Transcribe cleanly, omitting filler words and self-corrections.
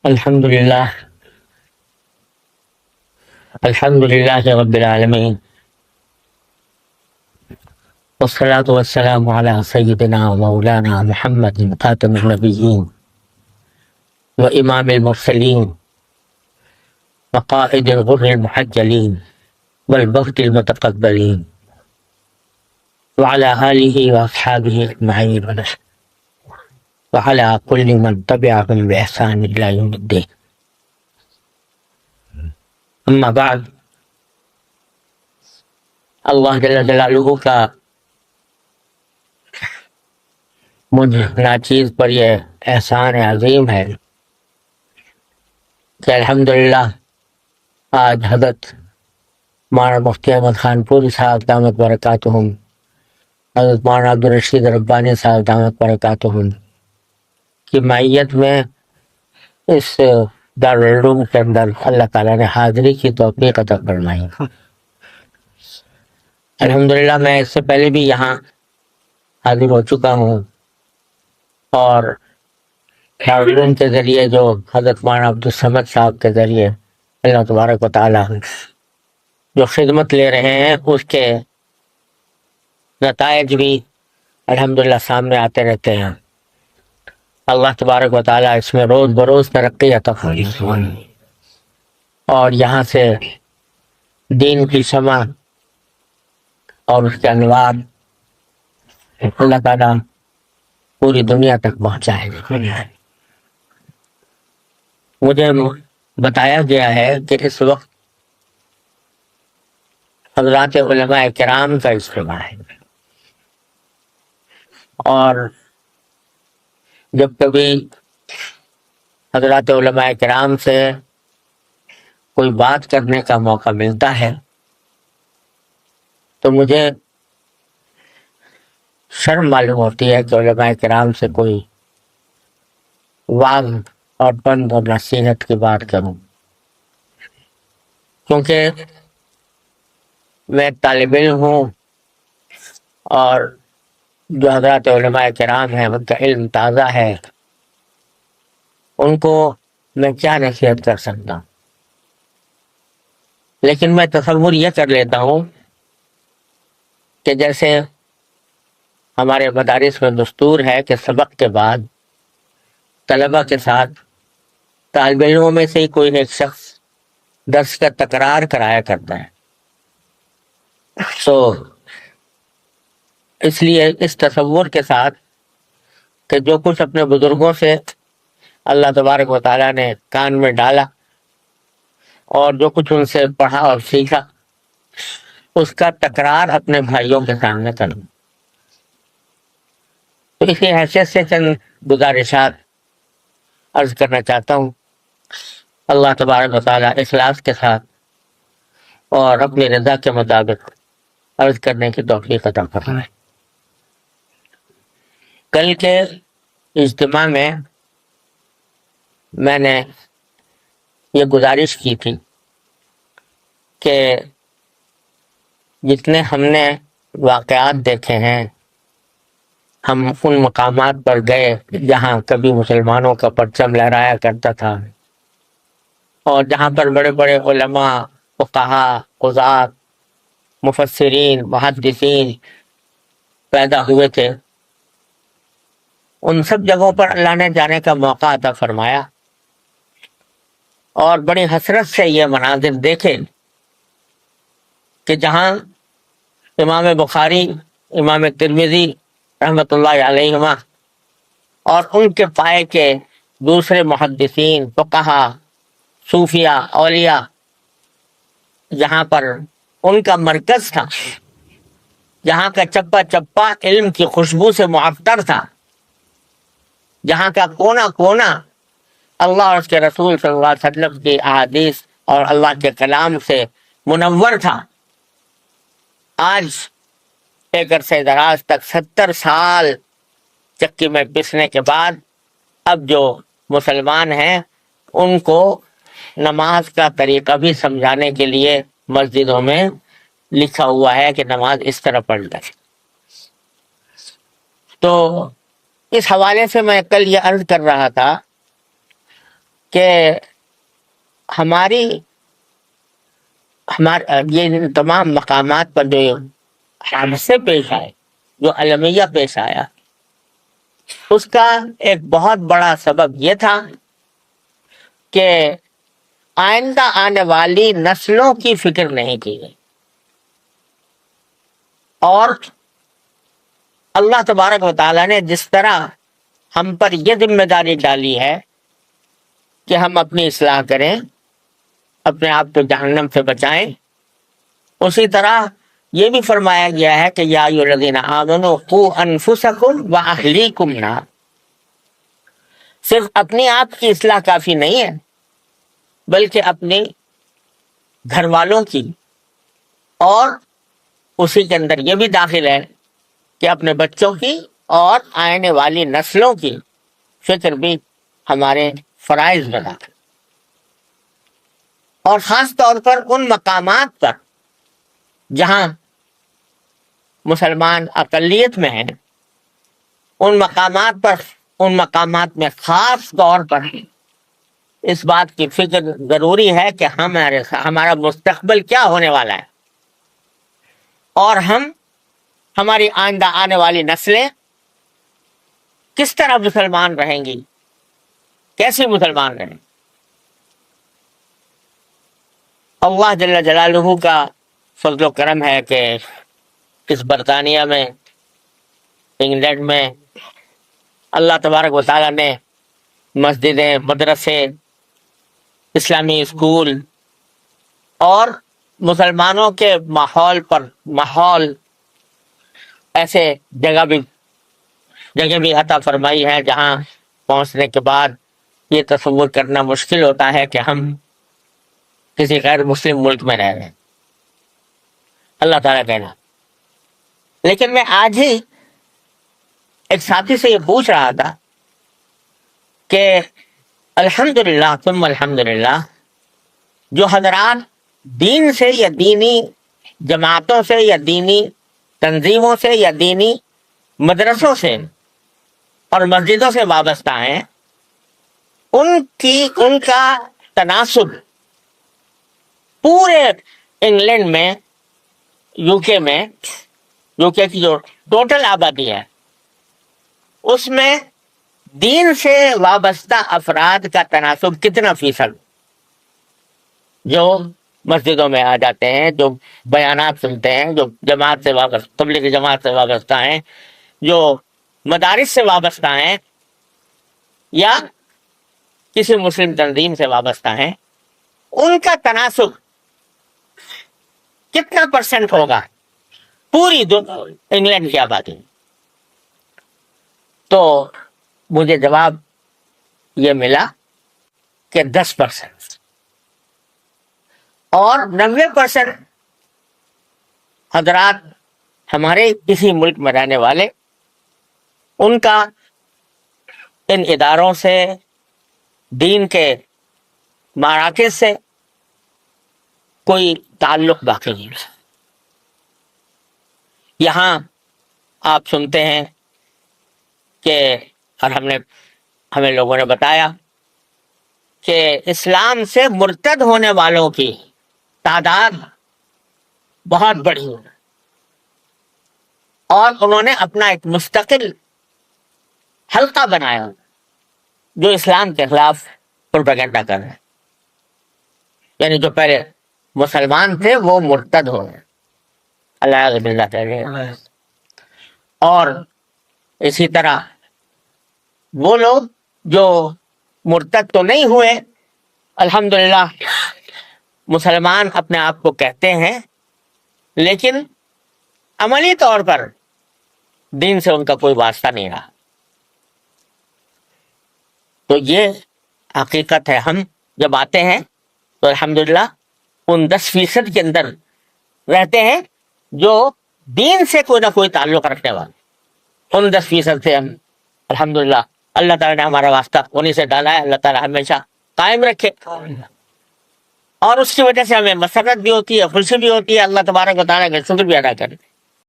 الحمد لله. الحمد لله رب العالمين، والصلاة والسلام على سيدنا ومولانا محمد خاتم النبيين وإمام المرسلين وقائد الغر المحجلين والبغض المتقبلين، وعلى آله وأصحابه أجمعين، وعلى كل من تبعهم بإحسان إلى يوم الدين. اما بعد، اللہ جل جلالہ کا مجھ ناچیز پر یہ احسان عظیم ہے کہ الحمدللہ آج حضرت مولانا مفتی احمد خان پوری صاحب دامت برکاتہم، حضرت مولانا عبدالرشید ربانی صاحب دامت برکاتہم کی معیت میں اس دارالعلوم کے اندر اللہ تعالیٰ نے حاضری کی توفیق عطا فرمائی۔ الحمدللہ میں اس سے پہلے بھی یہاں حاضر ہو چکا ہوں، اور دارالعلوم کے ذریعے جو حضرت مولانا عبدالصمد صاحب کے ذریعے اللہ تبارک و تعالیٰ جو خدمت لے رہے ہیں اس کے نتائج بھی الحمدللہ سامنے آتے رہتے ہیں۔ اللہ تبارک و تعالیٰ اس میں روز بروز ترقی عطا فرمائے، اور یہاں سے دین کی شمع اور اس کے انوار اللہ تعالیٰ پوری دنیا تک پہنچائے۔ مجھے بتایا گیا ہے کہ اس وقت حضرات علماء کرام کا اجتماع ہے، اور جب کبھی حضرات علماء کرام سے کوئی بات کرنے کا موقع ملتا ہے تو مجھے شرم معلوم ہوتی ہے کہ علماء کرام سے کوئی وعظ اور پند اور نصیحت کی بات کروں، کیونکہ میں طالب علم ہوں، اور جو حضرات علماء کرام ہیں ان کا علم تازہ ہے، ان کو میں کیا نصیحت کر سکتا ہوں۔ لیکن میں تصور یہ کر لیتا ہوں کہ جیسے ہمارے مدارس میں دستور ہے کہ سبق کے بعد طلبہ کے ساتھ طالب علموں میں سے ہی کوئی ایک شخص درس کا تکرار کرایا کرتا ہے، اس لیے اس تصور کے ساتھ کہ جو کچھ اپنے بزرگوں سے اللہ تبارک و تعالیٰ نے کان میں ڈالا اور جو کچھ ان سے پڑھا اور سیکھا، اس کا تکرار اپنے بھائیوں کے سامنے کروں۔ تو اسی حیثیت سے چند گزارشات عرض کرنا چاہتا ہوں۔ اللہ تبارک و تعالیٰ اخلاص کے ساتھ اور اپنی رضا کے مطابق عرض کرنے کی توفیق عطا فرمائے۔ کل کے اجتماع میں نے یہ گزارش کی تھی کہ جتنے ہم نے واقعات دیکھے ہیں، ہم ان مقامات پر گئے جہاں کبھی مسلمانوں کا پرچم لہرایا کرتا تھا، اور جہاں پر بڑے بڑے علماء، فقہاء، قضات، مفسرین، محدثین پیدا ہوئے تھے، ان سب جگہوں پر اللہ نے جانے کا موقع عطا فرمایا، اور بڑی حسرت سے یہ مناظر دیکھے کہ جہاں امام بخاری، امام ترمذی رحمۃ اللہ علیہما اور ان کے پائے کے دوسرے محدثین، فقہاء، صوفیاء، اولیاء، جہاں پر ان کا مرکز تھا، جہاں کا چپا چپا علم کی خوشبو سے معطر تھا، جہاں کا کونا کونا اللہ اور اس کے رسول صلی اللہ علیہ وسلم کی احادیث اور اللہ کے کلام سے منور تھا، آج ایک عرصے دراز تک 70 سال چکی میں پسنے کے بعد اب جو مسلمان ہیں ان کو نماز کا طریقہ بھی سمجھانے کے لیے مسجدوں میں لکھا ہوا ہے کہ نماز اس طرح پڑھ لیں۔ تو اس حوالے سے میں کل یہ عرض کر رہا تھا کہ ہمارے یہ تمام مقامات پر جو حادثے پیش آئے، جو المیہ پیش آیا، اس کا ایک بہت بڑا سبب یہ تھا کہ آئندہ آنے والی نسلوں کی فکر نہیں کی گئی، اور اللہ تبارک و تعالیٰ نے جس طرح ہم پر یہ ذمہ داری ڈالی ہے کہ ہم اپنی اصلاح کریں، اپنے آپ کو جہنم سے بچائیں، اسی طرح یہ بھی فرمایا گیا ہے کہ یا ایھا الذین آمنوا قوا انفسکم واہلیکم نار، صرف اپنی آپ کی اصلاح کافی نہیں ہے، بلکہ اپنے گھر والوں کی، اور اسی کے اندر یہ بھی داخل ہے کہ اپنے بچوں کی اور آنے والی نسلوں کی فکر بھی ہمارے فرائض میں داخل، اور خاص طور پر ان مقامات پر جہاں مسلمان اقلیت میں ہیں، ان مقامات میں خاص طور پر اس بات کی فکر ضروری ہے کہ ہمارا مستقبل کیا ہونے والا ہے، اور ہماری آئندہ آنے والی نسلیں کس طرح مسلمان رہیں گی، کیسے مسلمان رہیں۔ اللہ جل جلالہ کا فضل و کرم ہے کہ اس برطانیہ میں، انگلینڈ میں، اللہ تبارک و تعالیٰ نے مسجدیں، مدرسے، اسلامی اسکول اور مسلمانوں کے ماحول ایسے جگہ بھی عطا فرمائی ہے جہاں پہنچنے کے بعد یہ تصور کرنا مشکل ہوتا ہے کہ ہم کسی غیر مسلم ملک میں رہ رہے ہیں، اللہ تعالیٰ کہنا۔ لیکن میں آج ہی ایک ساتھی سے یہ پوچھ رہا تھا کہ الحمدللہ ثم الحمدللہ، جو حضرات دین سے یا دینی جماعتوں سے یا دینی تنظیموں سے یا دینی مدرسوں سے اور مسجدوں سے وابستہ ہیں، ان کا تناسب پورے انگلینڈ میں، یو کے کی جو ٹوٹل آبادی ہے، اس میں دین سے وابستہ افراد کا تناسب کتنا فیصد، جو مسجدوں میں آ جاتے ہیں، جو بیانات سنتے ہیں، جو جماعت سے وابستہ، تبلیغی جماعت سے وابستہ ہیں، جو مدارس سے وابستہ ہیں یا کسی مسلم تنظیم سے وابستہ ہیں، ان کا تناسب کتنا پرسنٹ ہوگا پوری انگلینڈ کی آبادی؟ تو مجھے جواب یہ ملا کہ 10%، اور 90% حضرات ہمارے کسی ملک میں رہنے والے، ان کا ان اداروں سے، دین کے مراکز سے کوئی تعلق باقی نہیں ہے۔ یہاں آپ سنتے ہیں کہ، اور ہمیں لوگوں نے بتایا کہ اسلام سے مرتد ہونے والوں کی تعداد بہت بڑی ہے، اور انہوں نے اپنا ایک مستقل حلقہ بنایا جو اسلام کے خلاف پروپیگنڈا کر رہے ہیں، یعنی جو پہلے مسلمان تھے وہ مرتد ہو گئے، اللہ باللہ کہہ رہے ہیں۔ اور اسی طرح وہ لوگ جو مرتد تو نہیں ہوئے، الحمدللہ مسلمان اپنے آپ کو کہتے ہیں، لیکن عملی طور پر دین سے ان کا کوئی واسطہ نہیں رہا۔ تو یہ حقیقت ہے، ہم جب آتے ہیں تو الحمدللہ ان 10% کے اندر رہتے ہیں جو دین سے کوئی نہ کوئی تعلق رکھنے والے، ان 10% سے ہم الحمدللہ، اللہ تعالیٰ نے ہمارا واسطہ انہیں سے ڈالا ہے، اللہ تعالیٰ ہمیشہ قائم رکھے، اور اس کی وجہ سے ہمیں مسرت بھی ہوتی ہے، خوشی بھی ہوتی ہے، اللہ تبارک و تعالیٰ کا شکر بھی ادا کریں۔